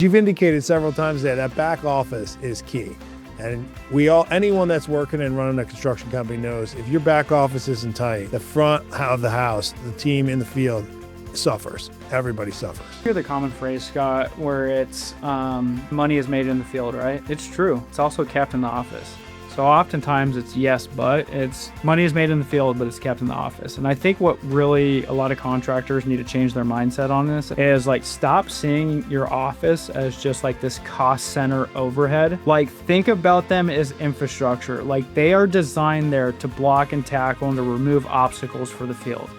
You've indicated several times that back office is key. And anyone that's working and running a construction company knows if your back office isn't tight, the front of the house, the team in the field suffers. Everybody suffers. You hear the common phrase, Scott, where it's money is made in the field, right? It's true. It's also kept in the office. So oftentimes it's yes, but it's money is made in the field, but it's kept in the office. And I think what really a lot of contractors need to change their mindset on this is like, stop seeing your office as just like this cost center overhead. Like, think about them as infrastructure. Like, they are designed there to block and tackle and to remove obstacles for the field.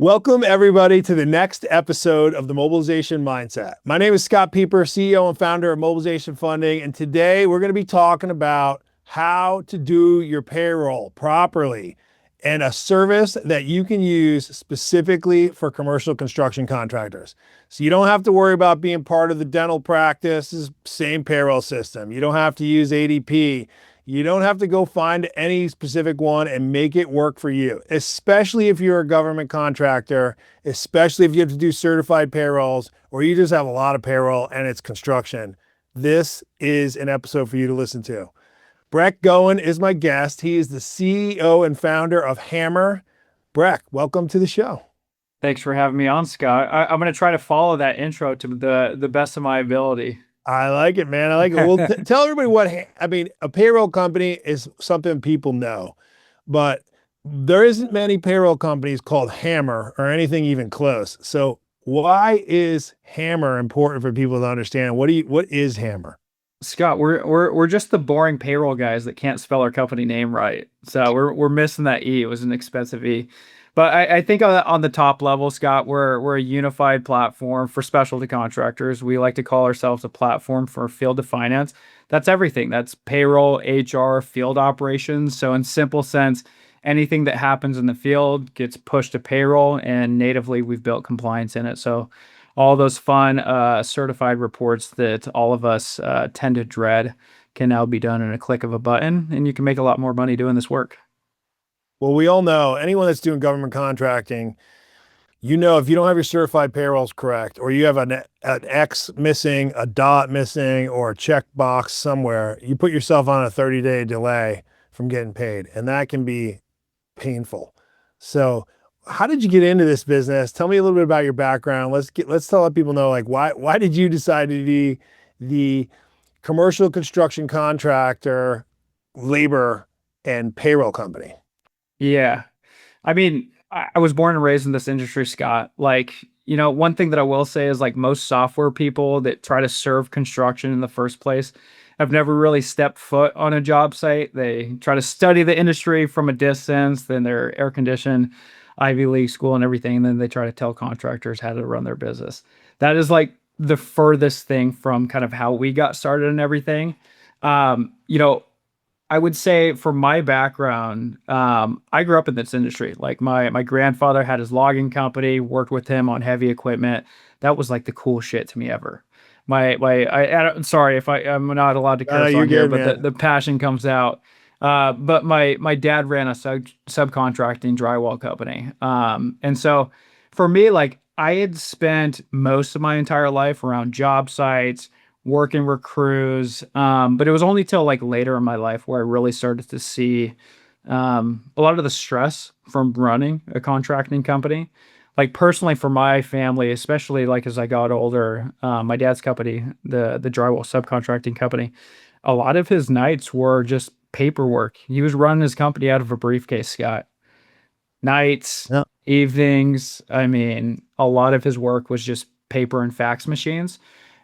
Welcome, everybody, to the next episode of the Mobilization Mindset. My name is Scott Peper, CEO and founder of Mobilization Funding, and today we're going to be talking about how to do your payroll properly and a service that you can use specifically for commercial construction contractors. So you don't have to worry about being part of the dental practice's same payroll system. You don't have to use ADP. You don't have to go find any specific one and make it work for you, especially if you're a government contractor, especially if you have to do certified payrolls, or you just have a lot of payroll and it's construction. This is an episode for you to listen to. Brek Goin is my guest. He is the CEO and founder of Hammr. Brek, welcome to the show. Thanks for having me on, Scott. I'm going to try to follow that intro to the best of my ability. I like it, man. I like it. Well, tell everybody a payroll company is something people know, but there isn't many payroll companies called Hammr or anything even close. So why is Hammr important for people to understand? What is Hammr? Scott, we're just the boring payroll guys that can't spell our company name right. So we're missing that E. It was an expensive E. But I think on the top level, Scott, we're a unified platform for specialty contractors. We like to call ourselves a platform for field to finance. That's everything. That's payroll, HR, field operations. So in simple sense, anything that happens in the field gets pushed to payroll, and natively we've built compliance in it. So all those fun certified reports that all of us tend to dread can now be done in a click of a button, and you can make a lot more money doing this work. Well, we all know anyone that's doing government contracting, if you don't have your certified payrolls correct, or you have an X missing, a dot missing, or a check box somewhere, you put yourself on a 30-day delay from getting paid, and that can be painful. So how did you get into this business? Tell me a little bit about your background. Let's tell people know, like, why did you decide to be the commercial construction contractor, labor, and payroll company? Yeah. I mean, I was born and raised in this industry, Scott. Like, one thing that I will say is, like, most software people that try to serve construction in the first place have never really stepped foot on a job site. They try to study the industry from a distance, then they're air conditioned, Ivy League school and everything. And then they try to tell contractors how to run their business. That is like the furthest thing from kind of how we got started and everything. I would say for my background, I grew up in this industry. Like my grandfather had his logging company, worked with him on heavy equipment. That was like the cool shit to me ever. Sorry if I'm not allowed to curse on here, but the passion comes out. But my dad ran a subcontracting drywall company. And so for me, like, I had spent most of my entire life around job sites, working with crews. But it was only till like later in my life where I really started to see a lot of the stress from running a contracting company. Like, personally, for my family, especially like as I got older, my dad's company, the drywall subcontracting company, a lot of his nights were just paperwork. He was running his company out of a briefcase, Scott. Nights, Yeah. evenings. I mean, a lot of his work was just paper and fax machines.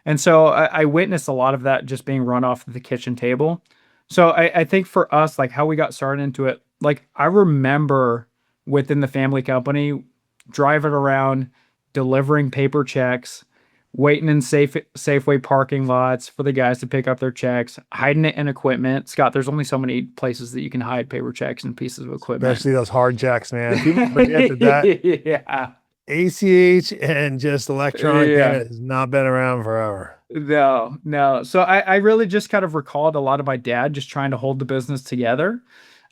And so I witnessed a lot of that just being run off the kitchen table. So I think for us, like, how we got started into it, like, I remember within the family company driving around, delivering paper checks, waiting in Safeway parking lots for the guys to pick up their checks, hiding it in equipment. Scott, there's only so many places that you can hide paper checks and pieces of equipment. Especially those hard checks, man. People forget that Yeah. ACH and just electronic payment has not been around forever. No. So I really just kind of recalled a lot of my dad just trying to hold the business together.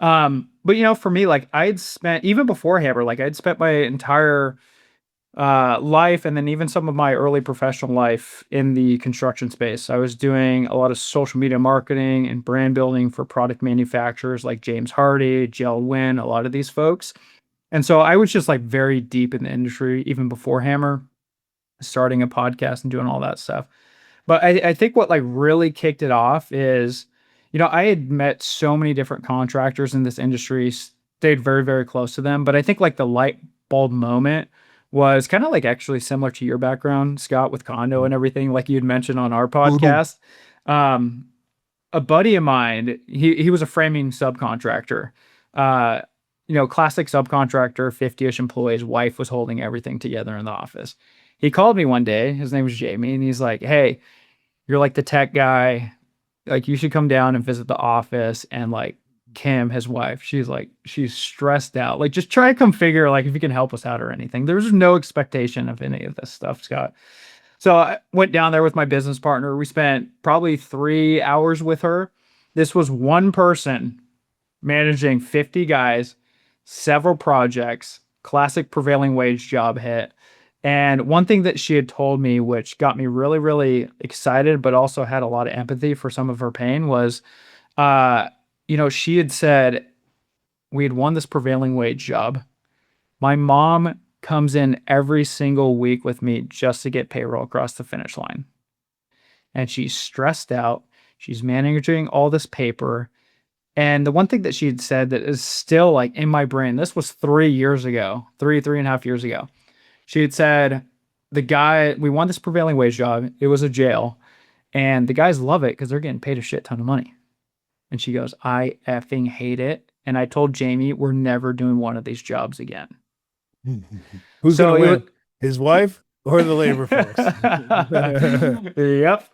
But for me, like I'd spent even before Hammr, like I'd spent my entire life and then even some of my early professional life in the construction space. I was doing a lot of social media marketing and brand building for product manufacturers like James Hardy, Gel Win, a lot of these folks. And so I was just like very deep in the industry even before Hammr, starting a podcast and doing all that stuff. But I think what like really kicked it off is, I had met so many different contractors in this industry, stayed very, very close to them. But I think like the light bulb moment was kind of like actually similar to your background, Scott, with condo and everything, like you'd mentioned on our Mhm. podcast. Um, a buddy of mine, he was a framing subcontractor. Uh, classic subcontractor, 50-ish employees, wife was holding everything together in the office. He called me one day, his name was Jamie, and he's like, "Hey, you're like the tech guy. Like you should come down and visit the office." And like Kim, his wife, she's stressed out. Like just try to come figure like if you can help us out or anything. There's no expectation of any of this stuff, Scott. So I went down there with my business partner. We spent probably 3 hours with her. This was one person managing 50 guys, several projects, classic prevailing wage job hit. And one thing that she had told me, which got me really, really excited, but also had a lot of empathy for some of her pain, was, uh, she had said, we had won this prevailing wage job. My mom comes in every single week with me just to get payroll across the finish line. And she's stressed out. She's managing all this paper. And the one thing that she had said that is still like in my brain, this was 3 years ago, 3.5 years ago. She had said, we won this prevailing wage job. It was a jail. And the guys love it because they're getting paid a shit ton of money. And she goes, I effing hate it. And I told Jamie, we're never doing one of these jobs again. Who's So gonna it was, win? His wife or the labor folks? Yep.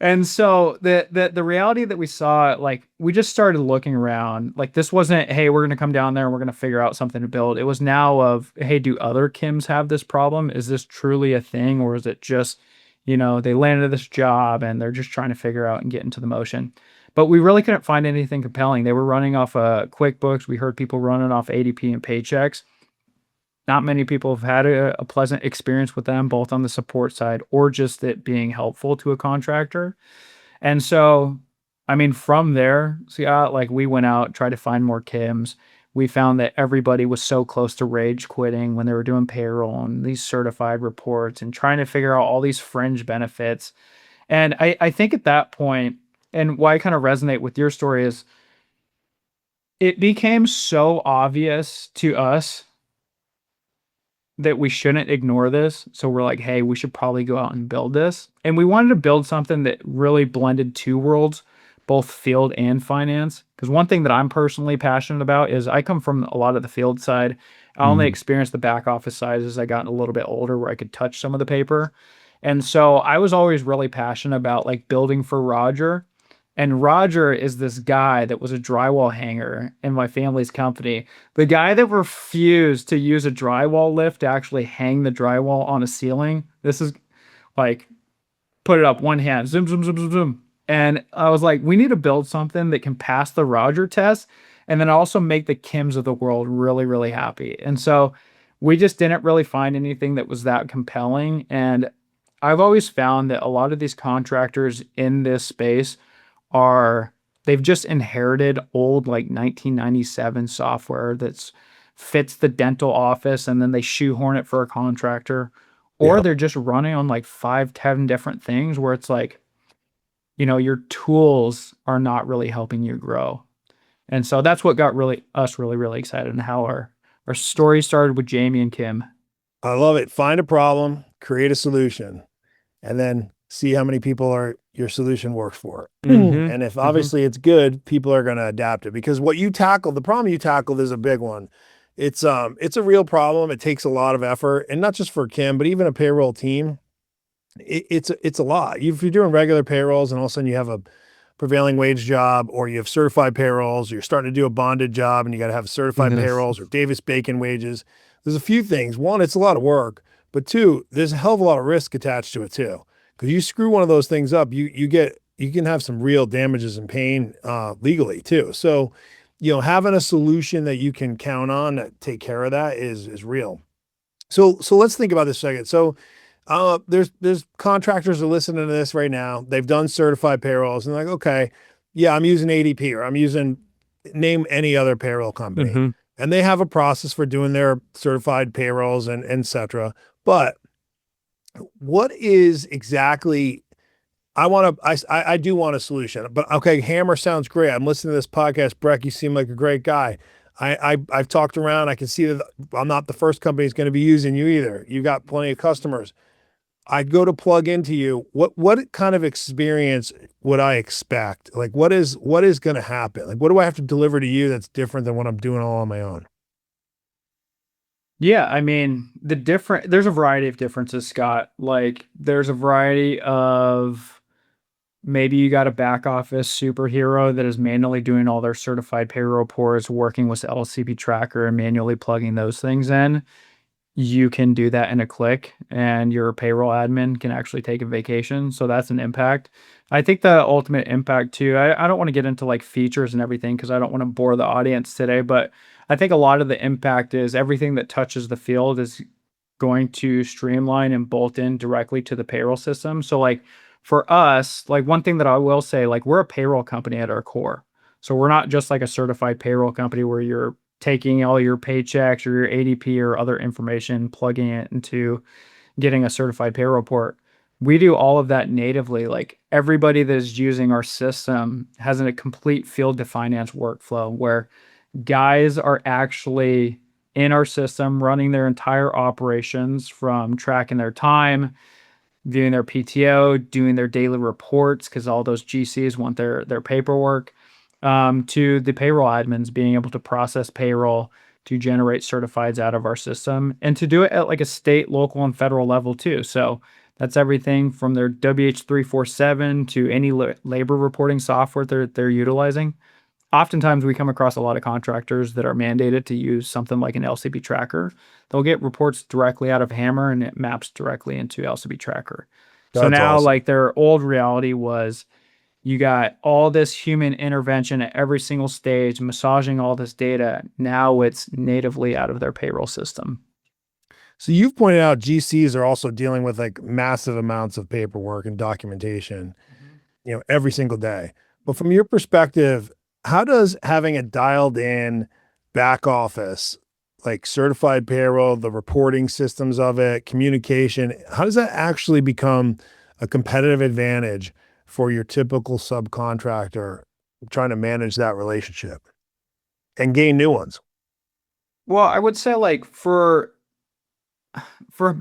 And so the reality that we saw, like we just started looking around. Like this wasn't, hey, we're gonna come down there and we're gonna figure out something to build. It was now of, hey, do other Kims have this problem? Is this truly a thing, or is it just, they landed this job and they're just trying to figure out and get into the motion? But we really couldn't find anything compelling. They were running off QuickBooks. We heard people running off ADP and Paychecks. Not many people have had a pleasant experience with them, both on the support side or just it being helpful to a contractor. And so, I mean, from there, Scott, like we went out, tried to find more Kims. We found that everybody was so close to rage quitting when they were doing payroll and these certified reports and trying to figure out all these fringe benefits. And I think at that point, and why I kind of resonate with your story is it became so obvious to us that we shouldn't ignore this. So we're like, hey, we should probably go out and build this. And we wanted to build something that really blended two worlds, both field and finance. Because one thing that I'm personally passionate about is I come from a lot of the field side. I only Mhm. experienced the back office side as I got a little bit older where I could touch some of the paper. And so I was always really passionate about like building for Roger. And Roger is this guy that was a drywall hanger in my family's company. The guy that refused to use a drywall lift to actually hang the drywall on a ceiling. This is like, put it up one hand, zoom, zoom, zoom, zoom, zoom. And I was like, we need to build something that can pass the Roger test and then also make the Kims of the world really, really happy. And so we just didn't really find anything that was that compelling. And I've always found that a lot of these contractors in this space are they've just inherited old like 1997 software that's fits the dental office and then they shoehorn it for a contractor, or Yeah. they're just running on like 5, 10 different things where it's like, your tools are not really helping you grow. And so that's what got really, really excited and how our story started with Jamie and Kim. I love it. Find a problem, create a solution, and then see how many people are your solution works for. Mm-hmm. And if Mm-hmm. obviously it's good, people are going to adapt it because what you tackled, the problem you tackled is a big one. It's a real problem. It takes a lot of effort, and not just for Kim, but even a payroll team. It's a lot. If you're doing regular payrolls and all of a sudden you have a prevailing wage job, or you have certified payrolls, or you're starting to do a bonded job and you got to have certified Yes. payrolls or Davis Bacon wages. There's a few things. One, it's a lot of work, but two, there's a hell of a lot of risk attached to it too. Because you screw one of those things up, you can have some real damages and pain legally too. So having a solution that you can count on to take care of that is real. So let's think about this a second. So there's contractors that are listening to this right now. They've done certified payrolls and they're like, okay, yeah, I'm using ADP or I'm using name any other payroll company. Hmm. And they have a process for doing their certified payrolls and et cetera. But what is exactly I do want a solution, but okay, Hammr sounds great. I'm listening to this podcast. Brek, you seem like a great guy. I've talked around. I can see that I'm not the first company that's going to be using you either. You got plenty of customers. I go to plug into you. What kind of experience would I expect? Like what is going to happen? Like what do I have to deliver to you that's different than what I'm doing all on my own? Yeah, I mean, there's a variety of differences, Scott. Like, there's a variety of maybe you got a back office superhero that is manually doing all their certified payroll reports, working with LCP tracker and manually plugging those things in. You can do that in a click, and your payroll admin can actually take a vacation. So that's an impact. I think the ultimate impact too, I don't want to get into like features and everything because I don't want to bore the audience today, but I think a lot of the impact is everything that touches the field is going to streamline and bolt in directly to the payroll system. So like for us, like one thing that I will say, like we're a payroll company at our core. So we're not just like a certified payroll company where you're taking all your paychecks or your ADP or other information, plugging it into getting a certified payroll report. We do all of that natively. Like everybody that is using our system has a complete field to finance workflow where guys are actually in our system running their entire operations from tracking their time, viewing their PTO, doing their daily reports because all those GCs want their paperwork, to the payroll admins being able to process payroll to generate certifieds out of our system and to do it at like a state, local, and federal level too. So that's everything from their WH347 to any labor reporting software they're utilizing. Oftentimes we come across a lot of contractors that are mandated to use something like an LCB tracker. They'll get reports directly out of Hammr and it maps directly into LCB tracker. So That's now awesome. like their old reality was you got all this human intervention at every single stage, massaging all this data. Now it's natively out of their payroll system. So you've pointed out GCs are also dealing with like massive amounts of paperwork and documentation, Mhm. every single day. But from your perspective, how does having a dialed in back office, like certified payroll, the reporting systems of it, communication, how does that actually become a competitive advantage for your typical subcontractor trying to manage that relationship and gain new ones? Well, I would say like for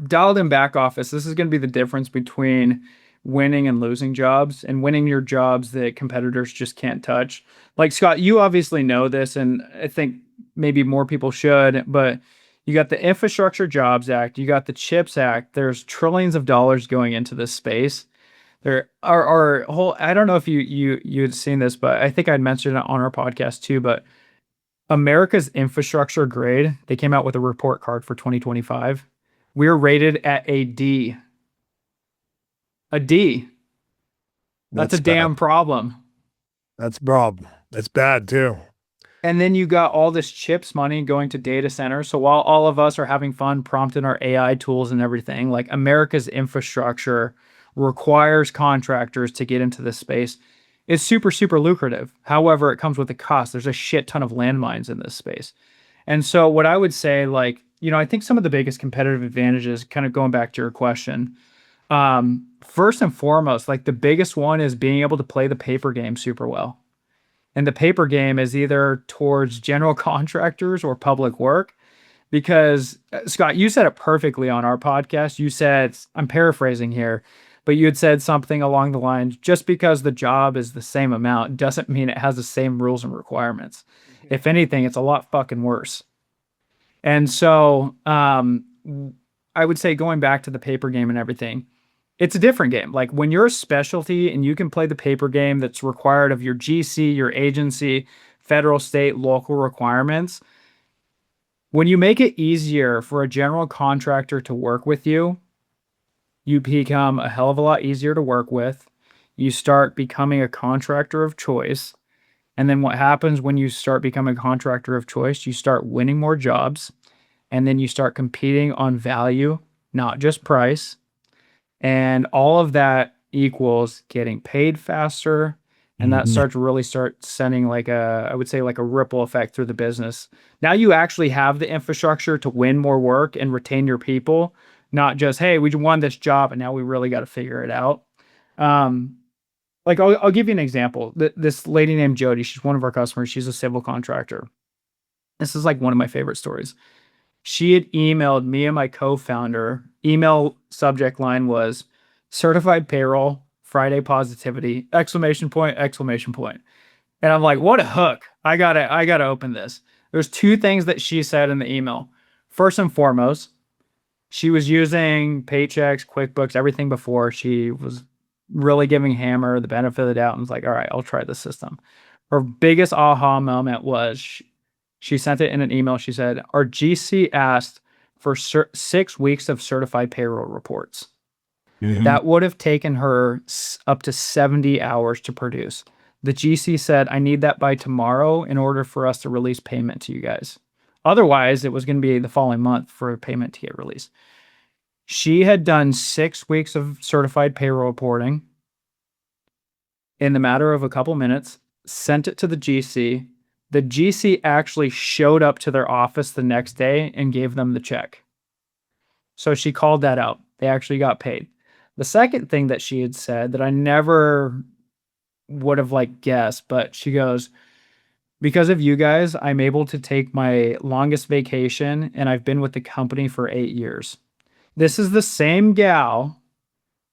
dialed in back office, this is going to be the difference between winning and losing jobs and winning your jobs that competitors just can't touch. Like Scott, you obviously know this, and I think maybe more people should, but you got the Infrastructure Jobs Act, you got the CHIPS Act. There's trillions of dollars going into this space. There are whole. I don't know if you had seen this, but I think I'd mentioned it on our podcast too. But America's infrastructure grade, they came out with a report card for 2025. We're rated at a D. A D. That's a That's bad. damn problem. That's problem. That's bad too. And then you got all this chips money going to data centers. So while all of us are having fun prompting our AI tools and everything, like America's infrastructure requires contractors to get into this space. It's super, super lucrative. However, it comes with a cost. There's a shit ton of landmines in this space. And so what I would say, like, I think some of the biggest competitive advantages, kind of going back to your question, first and foremost, like the biggest one is being able to play the paper game super well. And the paper game is either towards general contractors or public work. Because Scott, you said it perfectly on our podcast. You said, I'm paraphrasing here, but you had said something along the lines just because the job is the same amount doesn't mean it has the same rules and requirements. If anything, it's a lot fucking worse. And so I would say going back to the paper game and everything, it's a different game. Like when you're a specialty and you can play the paper game that's required of your GC, your agency, federal, state, local requirements, when you make it easier for a general contractor to work with you, you become a hell of a lot easier to work with. You start becoming a contractor of choice. And then what happens when you start becoming a contractor of choice, you start winning more jobs, and then you start competing on value, not just price. And all of that equals getting paid faster. And that Mhm. starts to really start sending like I would say like a ripple effect through the business. Now you actually have the infrastructure to win more work and retain your people, not just, hey, we won this job and now we really got to figure it out. Um, like I'll give you an example. This lady named Jody, she's one of our customers. She's a civil contractor. This is like one of my favorite stories. She had emailed me and my co-founder. Email subject line was certified payroll, Friday positivity, exclamation point, exclamation point. And I'm like, what a hook. I gotta open this. There's two things that she said in the email. First and foremost, she was using Paychecks, QuickBooks, everything before. She was really giving Hammr the benefit of the doubt and was like, all right, I'll try the system. Her biggest aha moment was she sent it in an email. She said, our GC asked for 6 weeks of certified payroll reports. Mhm. That would have taken her up to 70 hours to produce. The GC said, I need that by tomorrow in order for us to release payment to you guys. Otherwise, it was going to be the following month for payment to get released. She had done 6 weeks of certified payroll reporting in the matter of a couple minutes, sent it to the GC. The GC actually showed up to their office the next day and gave them the check. So she called that out. They actually got paid. The second thing that she had said that I never would have like guessed, but she goes, because of you guys, I'm able to take my longest vacation and I've been with the company for 8 years. This is the same gal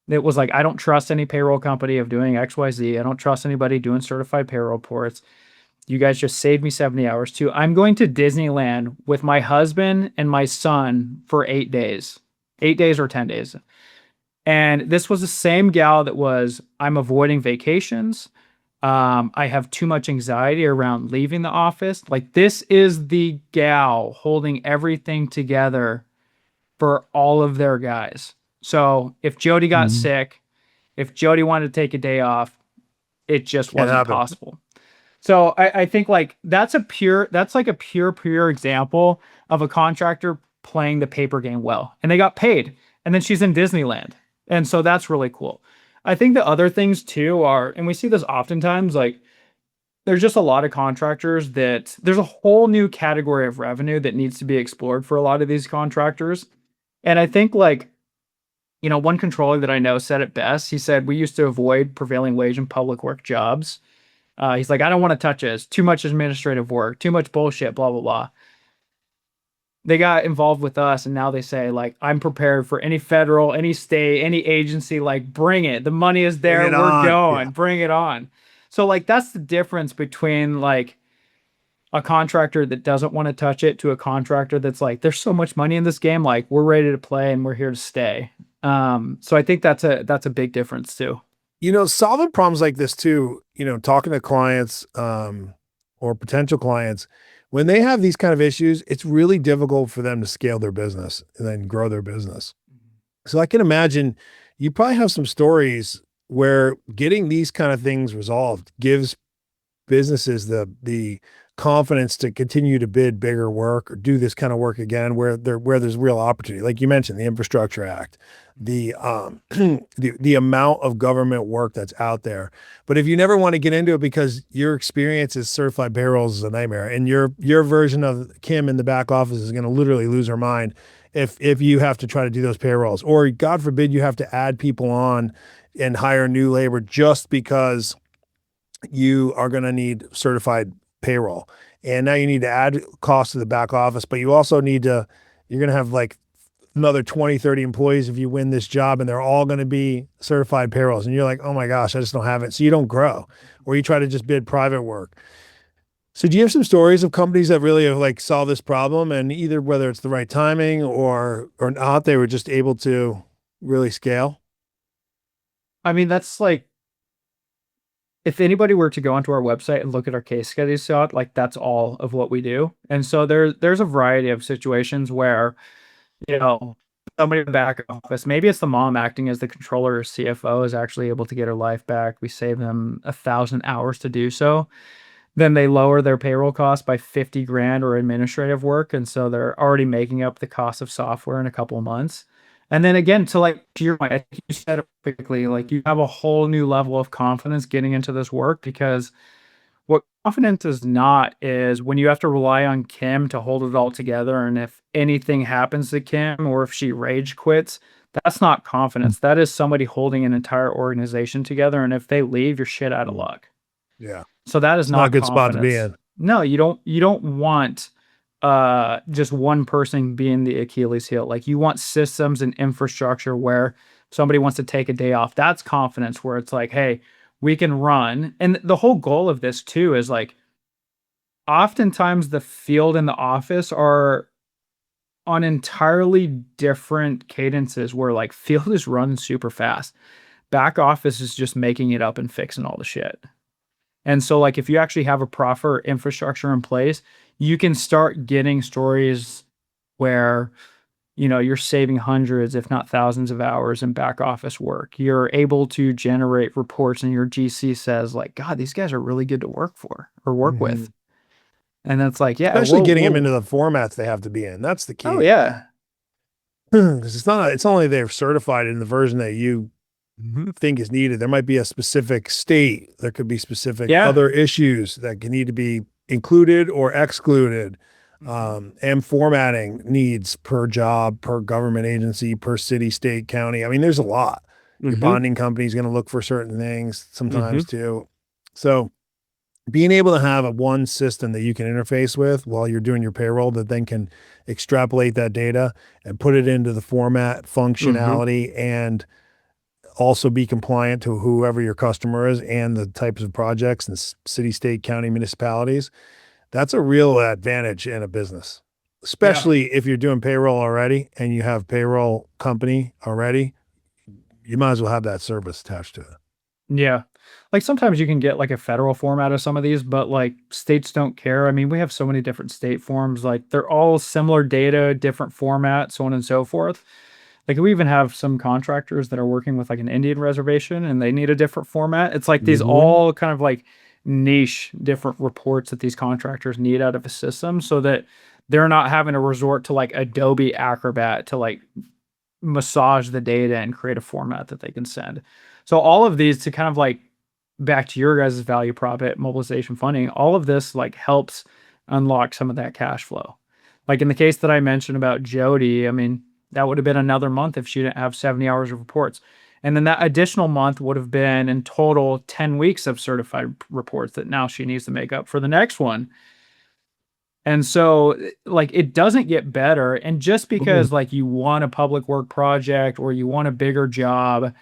that was like, I don't trust any payroll company of doing XYZ. I don't trust anybody doing certified payroll reports. You guys just saved me 70 hours too. I'm going to Disneyland with my husband and my son for 8 days, 8 days or 10 days. And this was the same gal that was, I'm avoiding vacations. I have too much anxiety around leaving the office. Like, this is the gal holding everything together for all of their guys. So if Jody got Mhm. sick, if Jody wanted to take a day off, it just Can't wasn't happen. possible. So I think like that's like a pure example of a contractor playing the paper game well. And they got paid. And then she's in Disneyland. And so that's really cool. I think the other things too are, and we see this oftentimes, like there's just a lot of contractors that there's a whole new category of revenue that needs to be explored for a lot of these contractors. And I think like, one controller that I know said it best. He said, we used to avoid prevailing wage and public work jobs. He's like, I don't want to touch it. It's too much administrative work, too much bullshit, blah, blah, blah. They got involved with us and now they say, like, I'm prepared for any federal, any state, any agency, like, bring it. The money is Bring there. it We're on. Yeah. going. Bring it on. So, like, that's the difference between like a contractor that doesn't want to touch it to a contractor that's like, there's so much money in this game, like we're ready to play and we're here to stay. So I think that's a big difference too. Solving problems like this too, talking to clients, or potential clients, when they have these kind of issues, it's really difficult for them to scale their business and then grow their business. So I can imagine you probably have some stories where getting these kind of things resolved gives businesses the confidence to continue to bid bigger work or do this kind of work again where there's real opportunity. Like you mentioned, the Infrastructure Act, the the amount of government work that's out there. But if you never want to get into it because your experience as certified payrolls is a nightmare, and your version of Kim in the back office is going to literally lose her mind if you have to try to do those payrolls, or God forbid you have to add people on and hire new labor just because you are going to need certified payroll. And now you need to add costs to the back office, but you also you're going to have like another 20, 30 employees if you win this job, and they're all going to be certified payrolls. And you're like, oh my gosh, I just don't have it. So you don't grow, or you try to just bid private work. So do you have some stories of companies that really have like solved this problem, and either whether it's the right timing or not, they were just able to really scale? I mean, that's like, if anybody were to go onto our website and look at our case studies, so like that's all of what we do. And so there's a variety of situations where, you know, somebody in the back office, maybe it's the mom acting as the controller or CFO, is actually able to get her life back. We save them 1,000 hours to do so. then they lower their payroll cost by 50 grand or administrative work. And so they're already making up the cost of software in a couple of months. And then again, to your point, I think you said it perfectly, like you have a whole new level of confidence getting into this work because what confidence is not is when you have to rely on Kim to hold it all together. And if anything happens to Kim or if she rage quits, that's not confidence. That is somebody holding an entire organization together. And if they leave, you're shit out of Mm. luck. Yeah. So that is It's not a not good spot to be confidence. in. No, you don't want just one person being the Achilles heel. Like you want systems and infrastructure where somebody wants to take a day off. That's confidence where it's like, hey, we can run. And the whole goal of this too is like oftentimes the field and the office are on entirely different cadences where like field is running super fast. Back office is just making it up and fixing all the shit. And so, like, if you actually have a proper infrastructure in place, you can start getting stories where, you're saving hundreds, if not thousands of hours in back office work. You're able to generate reports, and your GC says, like, God, these guys are really good to work for or work Mhm. with. And that's like, yeah, Especially getting them whoa. into the formats they have to be in. That's the Oh, key. yeah. Because it's only they're certified in the version that you think is needed. There might be a specific state. There could be specific Yeah. other issues that can need to be included or excluded. Mhm. And formatting needs per job, per government agency, per city, state, county. I mean, there's a lot. Your Mhm. bonding company is going to look for certain things sometimes Mhm. too. So being able to have a one system that you can interface with while you're doing your payroll that then can extrapolate that data and put it into the format Mhm. functionality and also be compliant to whoever your customer is and the types of projects and city, state, county, municipalities. That's a real advantage in a business, Yeah. especially if you're doing payroll already and you have payroll company already. You might as well have that service attached to it. Yeah. Like sometimes you can get like a federal format of some of these, but like states don't care. I mean, we have so many different state forms, like they're all similar data, different formats, so on and so forth. Like we even have some contractors that are working with like an Indian reservation and they need a different format. It's like these Mhm. all kind of like niche different reports that these contractors need out of a system so that they're not having to resort to like Adobe Acrobat to like massage the data and create a format that they can send. So all of these to kind of like back to your guys' value prop at mobilization funding, all of this like helps unlock some of that cash flow. Like in the case that I mentioned about Jody, I mean, that would have been another month if she didn't have 70 hours of reports. And then that additional month would have been in total 10 weeks of certified reports that now she needs to make up for the next one. And so like it doesn't get better. And just Mhm. because like you want a public work project or you want a bigger job,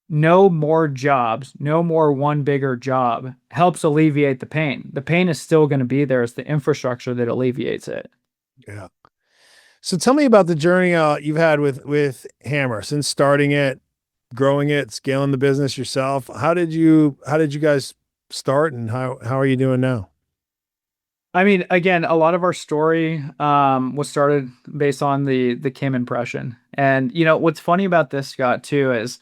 no more jobs, no more one bigger job helps alleviate the pain. The pain is still going to be there. It's the infrastructure that alleviates it. Yeah. So tell me about the journey you've had with Hammr since starting it, growing it, scaling the business yourself. How did you guys start and how are you doing now? I mean, again, a lot of our story was started based on the Kim impression. And what's funny about this, Scott, too, is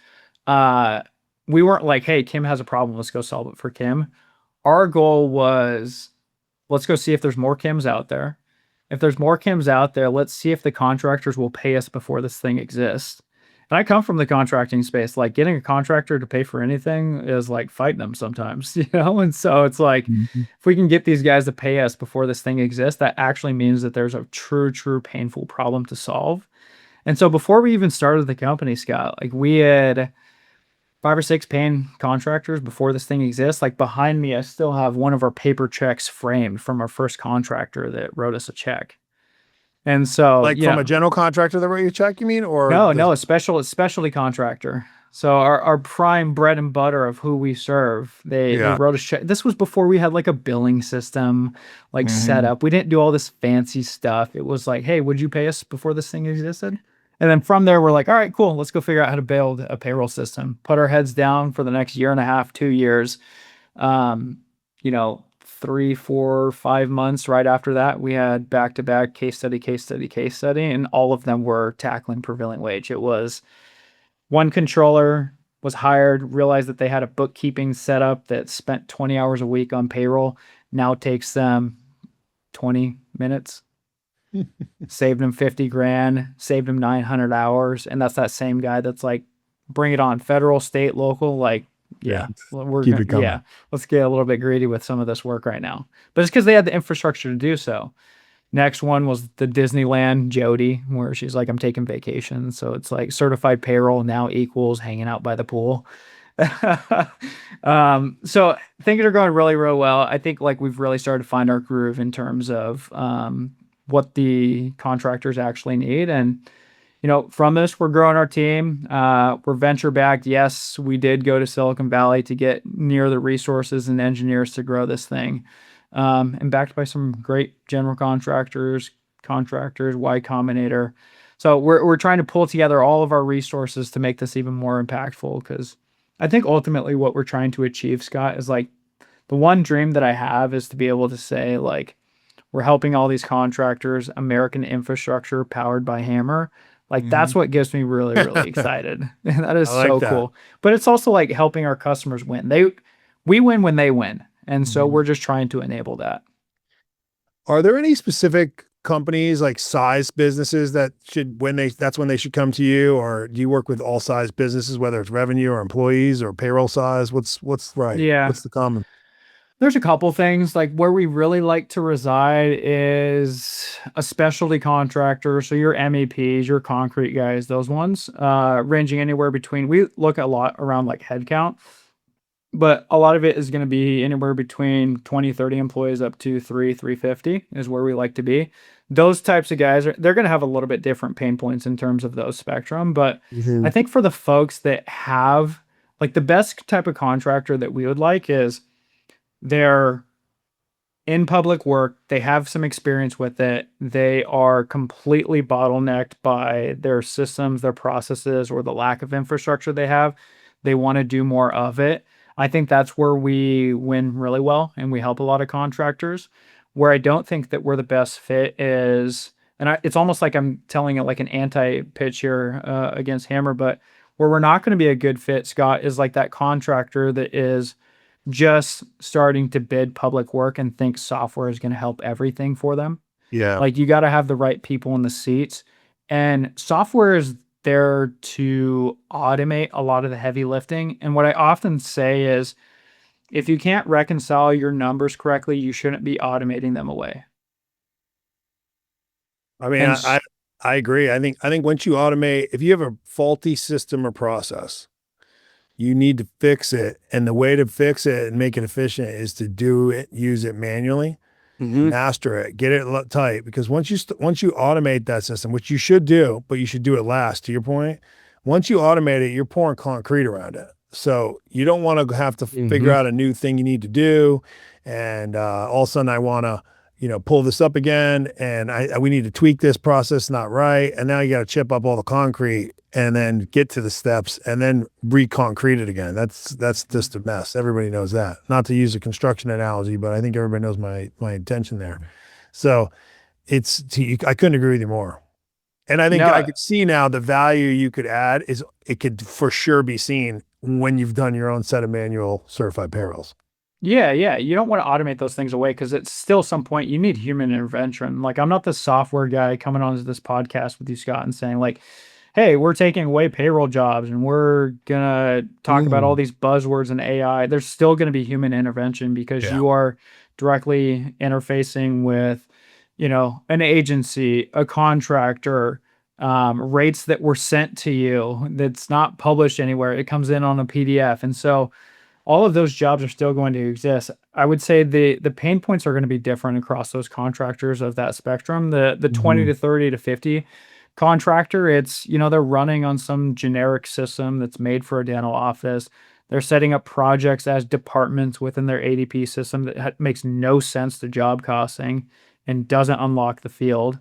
uh, we weren't like, hey, Kim has a problem, let's go solve it for Kim. Our goal was let's go see if there's more Kims out there. If there's more Kims out there, let's see if the contractors will pay us before this thing exists. And I come from the contracting space. Like getting a contractor to pay for anything is like fighting them sometimes, And so it's like, Mhm. if we can get these guys to pay us before this thing exists, that actually means that there's a true painful problem to solve. And so before we even started the company, Scott, like we had 5 or 6 paying contractors before this thing exists. Like behind me, I still have one of our paper checks framed from our first contractor that wrote us a check. And so, Like from a general contractor that wrote you a check, you mean, or no, the a specialty contractor. So our prime bread and butter of who we serve, they yeah. wrote us check. This was before we had like a billing system like set Mhm. up. We didn't do all this fancy stuff. It was like, hey, would you pay us before this thing existed? And then from there, we're like, all right, cool. Let's go figure out how to build a payroll system. Put our heads down for the next year and a half, 2 years. 3, 4, 5 months right after that, we had back to back case study, case study, case study, and all of them were tackling prevailing wage. It was one controller, was hired, realized that they had a bookkeeping setup that spent 20 hours a week on payroll, now takes them 20 minutes, saved him 50 grand, saved him 900 hours. And that's that same guy that's like, bring it on, federal, state, local. Like, Yeah. yeah, we're Keep going it to, yeah, coming. let's get a little bit greedy with some of this work right now. But it's because they had the infrastructure to do so. Next one was the Disneyland Jody, where she's like, I'm taking vacation. So it's like certified payroll now equals hanging out by the pool. So things are going really, real well. I think like we've really started to find our groove in terms of what the contractors actually need. And, from this, we're growing our team. We're venture backed. Yes, we did go to Silicon Valley to get near the resources and engineers to grow this thing. And backed by some great general contractors, Y Combinator. So we're trying to pull together all of our resources to make this even more impactful, because I think ultimately what we're trying to achieve, Scott, is like the one dream that I have is to be able to say, like, we're helping all these contractors, American infrastructure powered by Hammr. Like, that's Mhm. what gets me really, really excited. And that is I like so that. cool. But it's also like helping our customers win. We win when they win. And so Mhm. we're just trying to enable that. Are there any specific companies like size businesses that should that's when they should come to you, or do you work with all size businesses, whether it's revenue or employees or payroll size? What's right? Yeah. What's the common? There's a couple things like where we really like to reside is a specialty contractor. So your MEPs, your concrete guys, those ones, ranging anywhere between, we look a lot around like headcount, but a lot of it is going to be anywhere between 20, 30 employees up to 350 is where we like to be. Those types of guys they're going to have a little bit different pain points in terms of those spectrum. But I Mhm. think for the folks that have like the best type of contractor that we would like is they're in public work, they have some experience with it. They are completely bottlenecked by their systems, their processes, or the lack of infrastructure they have. They want to do more of it. I think that's where we win really well and we help a lot of contractors. Where I don't think that we're the best fit is, it's almost like I'm telling it like an anti pitch here against Hammr, but where we're not going to be a good fit, Scott, is like that contractor that is just starting to bid public work and think software is going to help everything for them. Yeah. Like you got to have the right people in the seats. And software is there to automate a lot of the heavy lifting. And what I often say is if you can't reconcile your numbers correctly, you shouldn't be automating them away. I mean, And I agree. I think once you automate, if you have a faulty system or process, you need to fix it. And the way to fix it and make it efficient is to do it, use it manually, Hmm. master it, get it tight. Because once you automate that system, which you should do, but you should do it last. To your point, once you automate it, you're pouring concrete around it. So you don't want to have to figure Hmm. out a new thing you need to do, and all of a sudden I want to pull this up again, and we need to tweak this process not right, and now you got to chip up all the concrete and then get to the steps and then reconcrete it again. That's just a mess. Everybody knows that. Not to use a construction analogy, but I think everybody knows my intention there. So I couldn't agree with you more. And I think I no, could see now the value you could add is it could for sure be seen when you've done your own set of manual certified payrolls. yeah, yeah. You don't want to automate those things away because it's still some point you need human intervention. Like I'm not the software guy coming onto this podcast with you, Scott, and saying like, "Hey, we're taking away payroll jobs and we're gonna talk about all Mm. these buzzwords and AI." There's still going to be human intervention because Yeah. you are directly interfacing with, an agency, a contractor, rates that were sent to you that's not published anywhere. It comes in on a PDF, and so all of those jobs are still going to exist. I would say the pain points are going to be different across those contractors of that spectrum. The 20 Mhm. to 30 to 50 contractor, it's, they're running on some generic system that's made for a dental office. They're setting up projects as departments within their ADP system that makes no sense to job costing and doesn't unlock the field.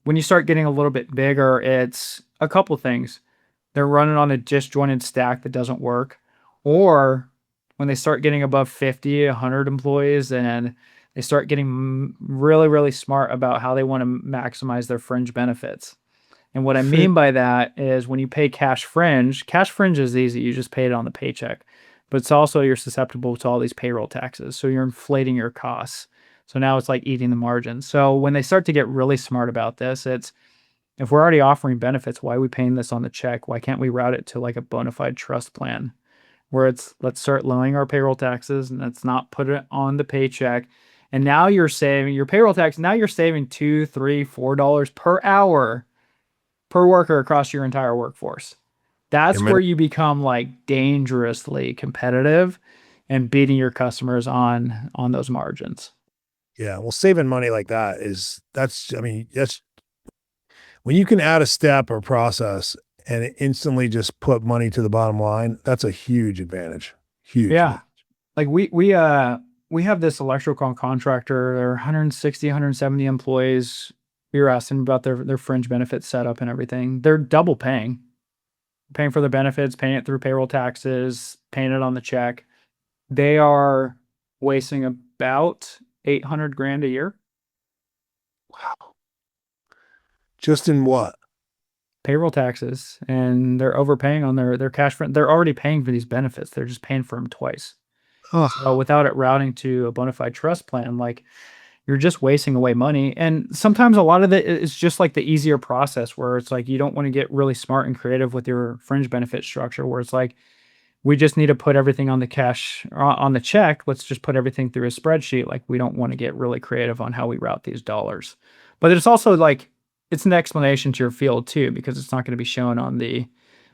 When you start getting a little bit bigger, it's a couple things. They're running on a disjointed stack that doesn't work, or when they start getting above 50, 100 employees and they start getting really, really smart about how they want to maximize their fringe benefits. And what I mean by that is when you pay cash fringe is easy. You just pay it on the paycheck. But it's also you're susceptible to all these payroll taxes. So you're inflating your costs. So now it's like eating the margin. So when they start to get really smart about this, it's if we're already offering benefits, why are we paying this on the check? Why can't we route it to like a bona fide trust plan where it's let's start lowering our payroll taxes and let's not put it on the paycheck. And now you're saving your payroll tax. Now you're saving $2, $3, $4 per hour per worker across your entire workforce. That's where you become like dangerously competitive and beating your customers on those margins. Yeah, well, saving money like that I mean, that's when you can add a step or process and it instantly just put money to the bottom line, that's a huge advantage. Huge. Yeah. Like we have this electrical contractor, they're 160, 170 employees. We were asking about their fringe benefits setup and everything. They're double paying for their benefits, paying it through payroll taxes, paying it on the check. They are wasting about 800 grand a year. Wow. Just in what? Payroll taxes, and they're overpaying on their cash front. They're already paying for these benefits. They're just paying for them twice. So Oh, without it routing to a bona fide trust plan, like you're just wasting away money. And sometimes a lot of it is just like the easier process where it's like you don't want to get really smart and creative with your fringe benefit structure where it's like we just need to put everything on the cash on the check. Let's just put everything through a spreadsheet. Like we don't want to get really creative on how we route these dollars. But it's also like it's an explanation to your field too, because it's not going to be shown on the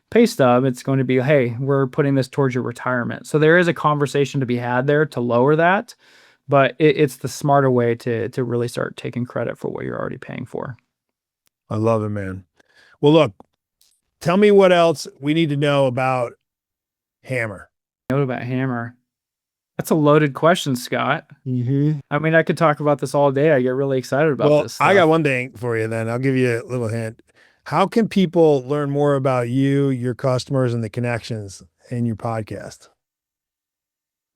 pay stub. It's going to be, hey, we're putting this towards your retirement. So there is a conversation to be had there to lower that, but it's the smarter way to really start taking credit for what you're already paying for. I love it, man. Well, look, tell me what else we need to know about Hammr. What about Hammr? That's a loaded question, Scott. Mm-hmm. I mean, I could talk about this all day. I get really excited about Well, this I got stuff. one thing for you then. I'll give you a little hint. How can people learn more about you, your customers, and the connections in your podcast?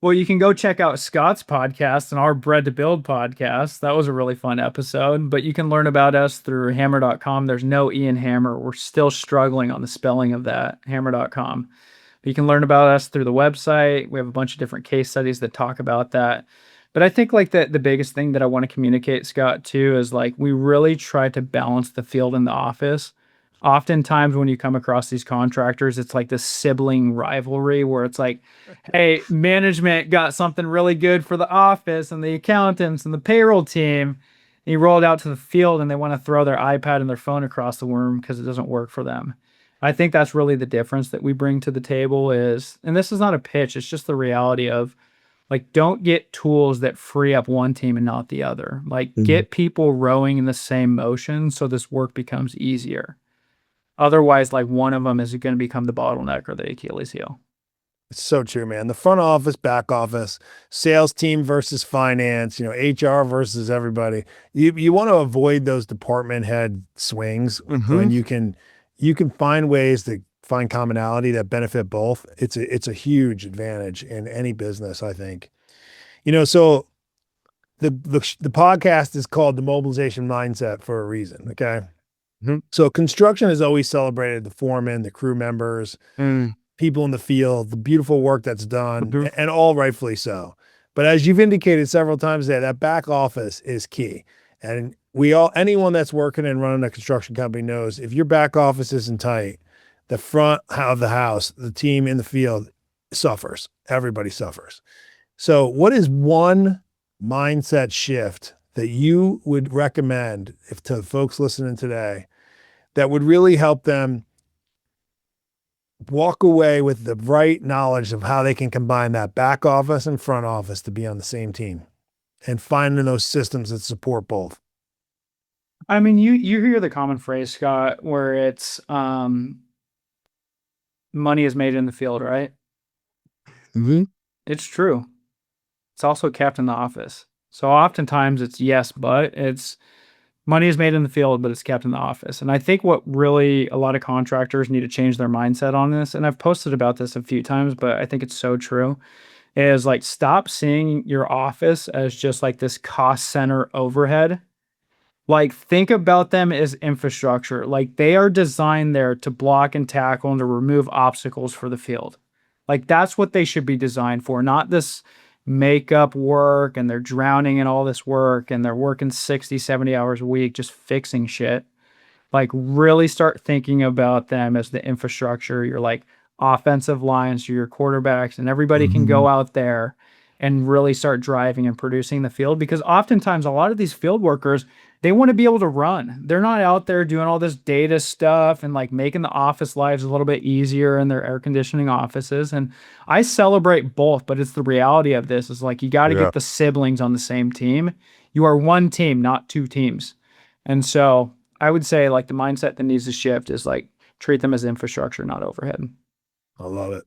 Well, you can go check out Scott's podcast and our Bread to Build podcast. That was a really fun episode. But you can learn about us through hammr.com. There's no E in Hammr. We're still struggling on the spelling of that, hammr.com. But you can learn about us through the website. We have a bunch of different case studies that talk about that. But I think like the biggest thing that I want to communicate, Scott, too, is like we really try to balance the field and the office. Oftentimes when you come across these contractors, it's like this sibling rivalry where it's like, hey, management got something really good for the office and the accountants and the payroll team. And you roll it out to the field and they want to throw their iPad and their phone across the room because it doesn't work for them. I think that's really the difference that we bring to the table is, and this is not a pitch, it's just the reality of like, don't get tools that free up one team and not the other. Like, Mhm. get people rowing in the same motion so this work becomes easier. Otherwise, like one of them is going to become the bottleneck or the Achilles heel. It's so true, man. The front office, back office, sales team versus finance, HR versus everybody. You want to avoid those department head swings when you can find ways to find commonality that benefit both. It's a huge advantage in any business, I think. So the podcast is called the Mobilization Mindset for a reason, okay? Mhm. So construction has always celebrated the foreman, the crew members, Mm, people in the field, the beautiful work that's done, mhm, and all rightfully so. But as you've indicated several times today, that back office is key. And anyone that's working and running a construction company knows if your back office isn't tight, the front of the house, the team in the field suffers. Everybody suffers. So, what is one mindset shift that you would recommend if to folks listening today that would really help them walk away with the right knowledge of how they can combine that back office and front office to be on the same team and finding those systems that support both? I mean, you hear the common phrase, Scott, where it's money is made in the field, right? mhm, It's true. It's also kept in the office. So oftentimes it's yes, but it's money is made in the field, but it's kept in the office. And I think what really a lot of contractors need to change their mindset on this, and I've posted about this a few times, but I think it's so true, is like stop seeing your office as just like this cost center overhead Like, think about them as infrastructure. Like, they are designed there to block and tackle and to remove obstacles for the field. Like, that's what they should be designed for, not this makeup work and they're drowning in all this work and they're working 60, 70 hours a week just fixing shit. Like, really start thinking about them as the infrastructure, your like offensive lines, your quarterbacks, and everybody can Mhm. go out there and really start driving and producing the field. Because oftentimes a lot of these field workers, they want to be able to run. They're not out there doing all this data stuff and like making the office lives a little bit easier in their air conditioning offices. And I celebrate both, but it's the reality of this is like you got to Yeah. get the siblings on the same team. You are one team, not two teams. And so I would say like the mindset that needs to shift is like treat them as infrastructure, not overhead. I love it.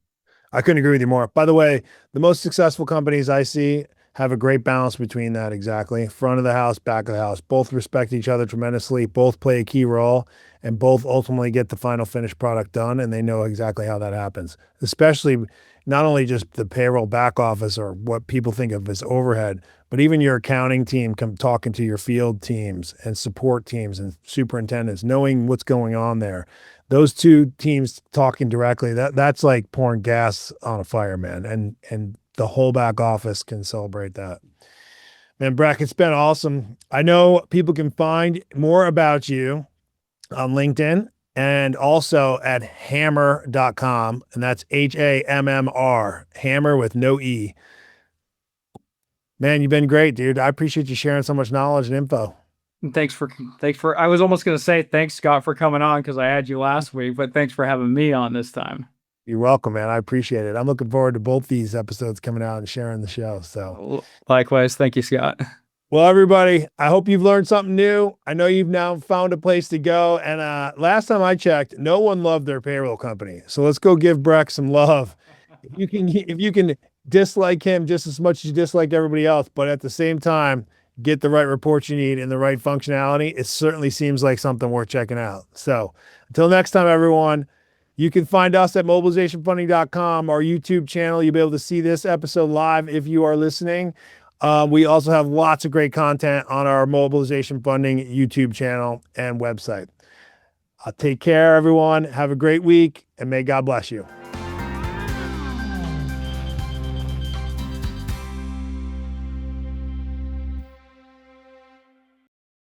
I couldn't agree with you more. By the way, the most successful companies I see have a great balance between that exactly. Front of the house, back of the house. Both respect each other tremendously, both play a key role, and both ultimately get the final finished product done. And they know exactly how that happens, especially not only just the payroll back office or what people think of as overhead, but even your accounting team come talking to your field teams and support teams and superintendents, knowing what's going on there. Those two teams talking directly, that's like pouring gas on a fire, man. And the whole back office can celebrate that. Man, Brek, it's been awesome. I know people can find more about you on LinkedIn and also at hammr.com. And that's HAMMR, hammer with no E. Man, you've been great, dude. I appreciate you sharing so much knowledge and info. And thanks for I was almost gonna say thanks, Scott, for coming on because I had you last week, but thanks for having me on this time. You're welcome, man. I appreciate it. I'm looking forward to both these episodes coming out and sharing the show. So, Likewise, thank you, Scott. well, everybody, I hope you've learned something new. I know you've now found a place to go. And last time I checked, no one loved their payroll company. So let's go give Brek some love. If you can dislike him just as much as you disliked everybody else, but at the same time, get the right reports you need and the right functionality, it certainly seems like something worth checking out. So until next time, everyone, you can find us at mobilizationfunding.com, our YouTube channel. You'll be able to see this episode live if you are listening. We also have lots of great content on our Mobilization Funding YouTube channel and website. Take care, everyone. Have a great week, and may God bless you.